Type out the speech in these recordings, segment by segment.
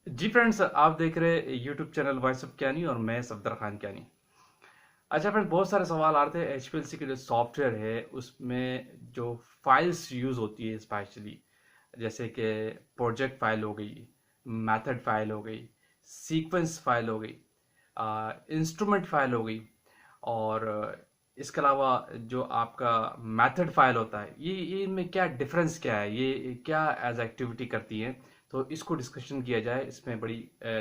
जी friends, आप देख रहे यूट्यूब चैनल वॉइस ऑफ ज्ञानी और मैं सफदर खान ज्ञानी। अच्छा फ्रेंड्स, बहुत सारे सवाल आ रहे थे। एचपीएलसी के जो सॉफ्टवेयर है उसमें जो फाइल्स यूज होती है स्पेशली, जैसे कि प्रोजेक्ट फाइल हो गई, मेथड फाइल हो गई, सीक्वेंस फाइल हो गई, इंस्ट्रूमेंट फाइल हो गई, और इसके अलावा जो आपका मेथड फाइल होता है, ये इनमें क्या डिफरेंस क्या है, ये क्या एज एक्टिविटी करती है। तो इसको डिस्कशन किया जाए। इसमें बड़ी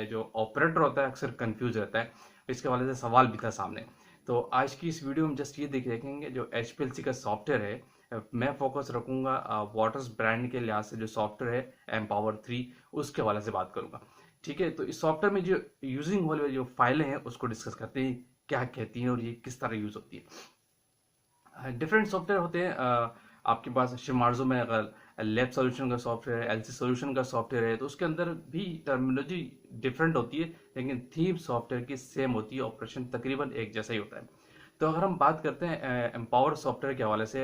जो ऑपरेटर होता है अक्सर कंफ्यूज रहता है। इसके वाले से सवाल भी था सामने। तो आज की इस वीडियो में जस्ट ये देखेंगे जो एचपीएलसी का सॉफ्टवेयर है। मैं फोकस रखूंगा वाटर्स ब्रांड के लिहाज से जो सॉफ्टवेयर है एम्पावर 3, उसके हवाले से बात करूंगा। ठीक है, तो इस सॉफ्टवेयर में जो यूजिंग वाले जो फाइलें हैं उसको डिस्कस करते हैं, क्या कहती हैं और ये किस तरह यूज होती है। डिफरेंट सॉफ्टवेयर होते हैं। आपके पास शिमार्जो में अगर लैब सॉल्यूशन का सॉफ्टवेयर है, एलसी सॉल्यूशन का सॉफ्टवेयर है, तो उसके अंदर भी टर्मिनोलॉजी डिफरेंट होती है, लेकिन थीम सॉफ्टवेयर की सेम होती है, ऑपरेशन तकरीबन एक जैसा ही होता है। तो अगर हम बात करते हैं एम्पावर सॉफ्टवेयर के हवाले से,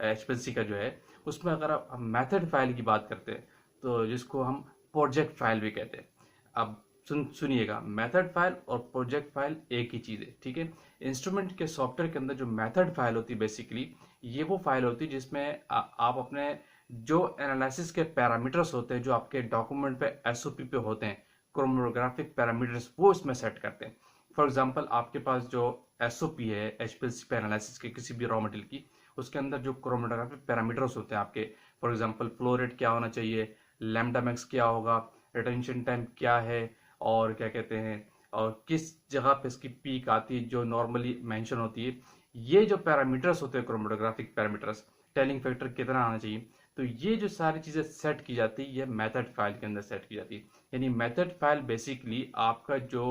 एचपीएलसी का जो है, उसमें अगर हम मेथड फाइल की बात करते हैं तो जिसको हम प्रोजेक्ट फाइल भी कहते हैं। अब सुनिएगा, मेथड फाइल और प्रोजेक्ट फाइल एक ही चीज़ है। ठीक है, इंस्ट्रूमेंट के सॉफ्टवेयर के अंदर जो मेथड फाइल होती है बेसिकली, ये वो फाइल होती है जिसमें आप अपने जो एनालिसिस के पैरामीटर्स होते हैं, जो आपके डॉक्यूमेंट पे एसओपी पे होते हैं, क्रोमोग्राफिक पैरामीटर्स, वो इसमें सेट करते हैं। फॉर एग्जांपल, आपके पास जो एसओपी है एचपीएलसी पे एनालिसिस के किसी भी रॉ मटेरियल की, उसके अंदर जो क्रोमोग्राफिक पैरामीटर्स होते हैं आपके, फॉर एग्जांपल फ्लो रेट क्या होना चाहिए, लैम्डा मैक्स क्या होगा, रिटेंशन टाइम क्या है, और क्या कहते हैं, और किस जगह पे इसकी पीक आती है जो नॉर्मली मेंशन होती है। ये जो पैरामीटर्स होते हैं क्रोमेटोग्राफिक पैरामीटर्स, टेलिंग फैक्टर कितना आना चाहिए, तो ये जो सारी चीज़ें सेट की जाती है ये मेथड फाइल के अंदर सेट की जाती है। यानी मेथड फाइल बेसिकली आपका जो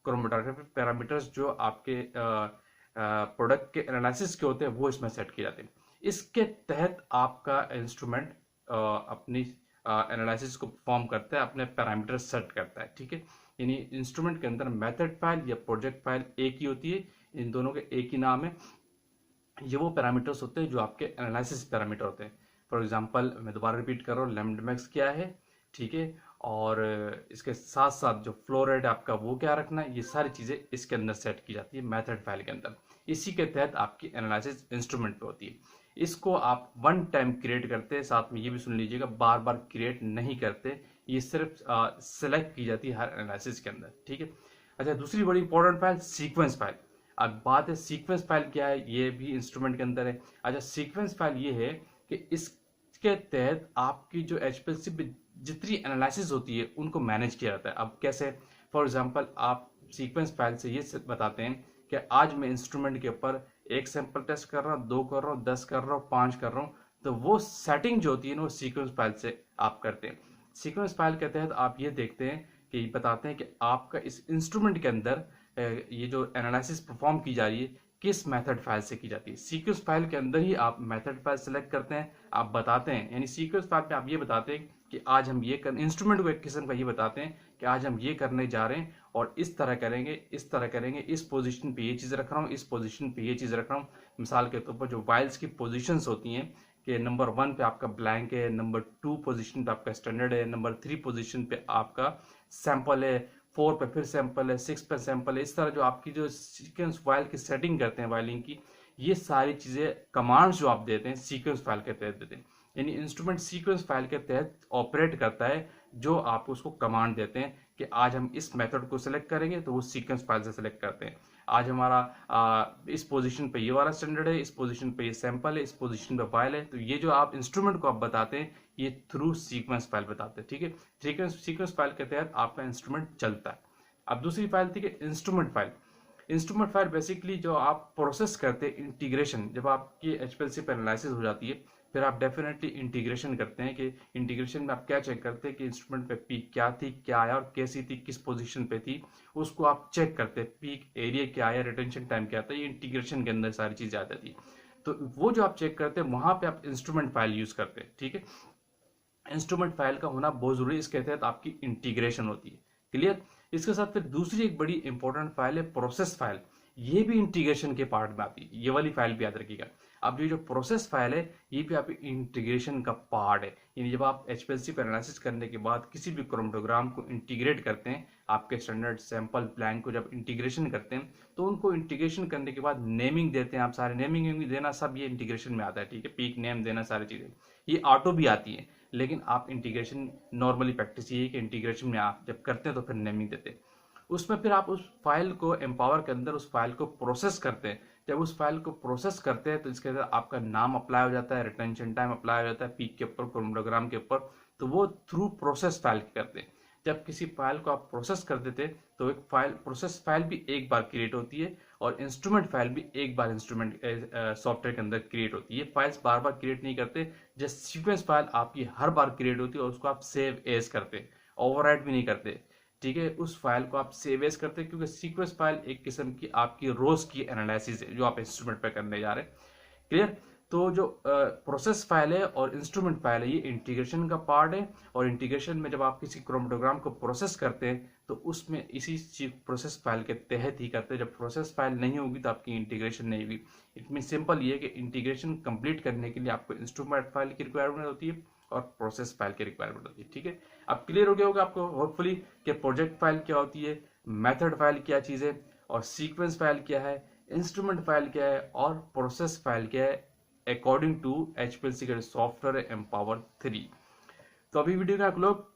क्रोमेटोग्राफिक पैरामीटर्स जो आपके प्रोडक्ट के एनालिसिस के होते हैं वो इसमें सेट किए जाते हैं। इसके तहत आपका इंस्ट्रूमेंट अपनी एनालिसिस को परफॉर्म करता है, अपने पैरामीटर सेट करता है। ठीक है, यानी इंस्ट्रूमेंट के अंदर मेथड फाइल या प्रोजेक्ट फाइल एक ही होती है, इन दोनों के एक ही नाम है। ये वो पैरामीटर्स होते हैं जो आपके एनालिसिस पैरामीटर होते हैं। फॉर एग्जांपल, मैं दोबारा रिपीट कर रहा हूँ, लैम्डा मैक्स क्या है, ठीक है, और इसके साथ साथ जो फ्लो रेट आपका वो क्या रखना है, ये सारी चीज़ें इसके अंदर सेट की जाती है मेथड फाइल के अंदर। इसी के तहत आपकी एनालिसिस इंस्ट्रूमेंट पे होती है। इसको आप वन टाइम क्रिएट करते हैं, साथ में ये भी सुन लीजिएगा, बार बार क्रिएट नहीं करते, ये सिर्फ सेलेक्ट की जाती है हर एनालिसिस के अंदर। ठीक है। अच्छा, दूसरी बड़ी इंपॉर्टेंट फाइल सीक्वेंस फाइल। अब बात है सीक्वेंस फाइल क्या है, ये भी इंस्ट्रूमेंट के अंदर है। अच्छा, सीक्वेंस फाइल ये है कि इसके तहत आपकी जो एचपीएलसी पे जितनी एनालिसिस होती है उनको मैनेज किया जाता है। अब कैसे, फॉर एग्जांपल, आप सीक्वेंस फाइल से ये बताते हैं कि आज मैं इंस्ट्रूमेंट के ऊपर एक सैंपल टेस्ट कर रहा हूँ, 2 कर रहा हूँ, 10 कर रहा हूँ, 5 कर रहा हूँ। तो वो सेटिंग जो होती है ना, वो सीक्वेंस फाइल से आप करते हैं। सीक्वेंस फाइल के तहत आप ये देखते हैं कि बताते हैं कि आपका इस इंस्ट्रूमेंट के अंदर ये जो एनालिसिस परफॉर्म की जा रही है किस मेथड फाइल से की जाती है। सीक्वेंस फाइल के अंदर ही आप मेथड फाइल सेलेक्ट करते हैं, आप बताते हैं, यानी सीक्वेंस फाइल पे आप ये बताते हैं कि आज हम ये कर, इंस्ट्रूमेंट को एक किस्म का ये बताते हैं कि आज हम ये करने जा रहे हैं और इस तरह करेंगे, इस तरह करेंगे, इस पोजीशन पे ये चीज़ रख रहा हूँ, इस पोजीशन पे ये चीज़ रख रहा हूँ। मिसाल के तौर पर जो वाइल्स की पोजीशंस होती हैं कि नंबर 1 पे आपका ब्लैंक है, नंबर 2 पोजीशन पे आपका स्टैंडर्ड है, नंबर 3 पोजीशन पे आपका सैंपल है, 4 पे फिर सैंपल है, 6 पे सैंपल है। इस तरह जो आपकी जो सीक्वेंस फाइल की सेटिंग करते हैं वायलिंग की, ये सारी चीज़ें कमांड्स जो आप देते हैं सीक्वेंस फाइल के तहत देते हैं। यानी इंस्ट्रूमेंट सीक्वेंस फाइल के तहत ऑपरेट करता है। जो आप उसको कमांड देते हैं कि आज हम इस मेथड को सिलेक्ट करेंगे, तो वो सीक्वेंस फाइल से सिलेक्ट करते हैं। आज हमारा इस पोजीशन पे ये वाला स्टैंडर्ड है, इस पोजीशन पे ये सैंपल है, इस पोजीशन पे फाइल है। तो ये जो आप इंस्ट्रूमेंट को आप बताते हैं ये थ्रू सीक्वेंस फाइल बताते हैं। ठीक है, सीक्वेंस फाइल के तहत आपका इंस्ट्रूमेंट चलता है। अब दूसरी फाइल थी कि instrument file. Instrument file basically जो आप प्रोसेस करते हैं इंटीग्रेशन, जब आपकी एचपीएलसी पर एनालिसिस हो जाती है, फिर आप डेफिनेटली इंटीग्रेशन करते हैं कि इंटीग्रेशन में आप क्या चेक करते हैं कि इंस्ट्रूमेंट पे पीक क्या थी, क्या आया और कैसी थी, किस पोजीशन पे थी, उसको आप चेक करते हैं। पीक एरिया क्या आया, रिटेंशन टाइम क्या था, ये इंटीग्रेशन के अंदर सारी चीज़ आ जाती है। तो वो जो आप चेक करते हैं वहां पे आप इंस्ट्रूमेंट फाइल यूज करते हैं। ठीक है, इंस्ट्रूमेंट फाइल का होना बहुत जरूरी है, इसके तहत आपकी इंटीग्रेशन होती है। क्लियर। इसके साथ फिर दूसरी एक बड़ी इंपॉर्टेंट फाइल है प्रोसेस फाइल। ये भी इंटीग्रेशन के पार्ट में आती है, ये वाली फाइल भी याद रखिएगा। अब ये जो प्रोसेस फाइल है ये भी आपकी इंटीग्रेशन का पार्ट है। यानी जब आप एचपीएलसी पर एनालिसिस करने के बाद किसी भी क्रोमैटोग्राम को इंटीग्रेट करते हैं, आपके स्टैंडर्ड सैंपल प्लान को जब इंटीग्रेशन करते हैं तो उनको इंटीग्रेशन करने के बाद नेमिंग देते हैं आप। सारे नेमिंग देना सब ये इंटीग्रेशन में आता है, ठीक है। पीक नेम देना, सारी चीज़ें ये ऑटो भी आती है, लेकिन आप इंटीग्रेशन नॉर्मली प्रैक्टिस ये है कि इंटीग्रेशन में आप जब करते हैं तो फिर नेमिंग देते हैं। उसमें फिर आप उस फाइल को एम्पावर के अंदर उस फाइल को प्रोसेस करते हैं। जब उस फाइल को प्रोसेस करते हैं तो इसके अंदर आपका नाम अप्लाई हो जाता है, रिटेंशन टाइम अप्लाई हो जाता है पीक के ऊपर, क्रोमैटोग्राम के ऊपर, तो वो थ्रू प्रोसेस फाइल करते हैं। जब किसी फाइल को आप प्रोसेस कर देते तो एक फाइल प्रोसेस फाइल भी एक बार क्रिएट होती है और इंस्ट्रूमेंट फाइल भी एक बार इंस्ट्रूमेंट सॉफ्टवेयर के अंदर क्रिएट होती है। ये फाइल्स बार बार क्रिएट नहीं करते, जस्ट सीक्वेंस फाइल आपकी हर बार क्रिएट होती है और उसको आप सेव एज करते, ओवरराइट भी नहीं करते, ठीक है। उस फाइल को आप सेव एज करते हैं क्योंकि सीक्वेंस फाइल एक किस्म की आपकी रोज की एनालिसिस है जो आप इंस्ट्रूमेंट पे करने जा रहे हैं। क्लियर। तो जो प्रोसेस फाइल है और इंस्ट्रूमेंट फाइल है ये इंटीग्रेशन का पार्ट है, और इंटीग्रेशन में जब आप किसी क्रोमैटोग्राम को प्रोसेस करते हैं तो उसमें इसी प्रोसेस फाइल के तहत ही करते हैं। जब प्रोसेस फाइल नहीं होगी तो आपकी इंटीग्रेशन नहीं होगी। इट मीन सिंपल ये है कि इंटीग्रेशन कंप्लीट करने के लिए आपको इंस्ट्रूमेंट फाइल की रिक्वायरमेंट होती है और प्रोसेस फाइल की रिक्वायरमेंट होती है, ठीक है। अब क्लियर हो गया होगा आपको होपफुली कि प्रोजेक्ट फाइल क्या होती है, मेथड फाइल क्या चीज़ है, और सीक्वेंस फाइल क्या है, इंस्ट्रूमेंट फाइल क्या है, और प्रोसेस फाइल क्या है अकॉर्डिंग टू एचपीएलसी का सॉफ्टवेयर एम्पावर 3। तो अभी वीडियो का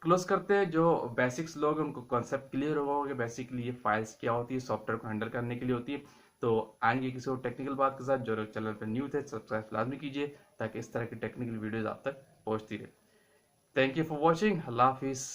क्लोज करते हैं। जो बेसिक्स लोग हैं उनको कॉन्सेप्ट क्लियर होगा कि बेसिकली ये फाइल्स क्या होती है, सॉफ्टवेयर को हैंडल करने के लिए होती है। तो आएंगे किसी और टेक्निकल बात के साथ। जो लोग चैनल पर न्यू थे सब्सक्राइब लाजमी कीजिए ताकि इस तरह की टेक्निकल वीडियोज आप तक पहुंचती रहे। Thank you for watching. अल्लाह हाफिज़।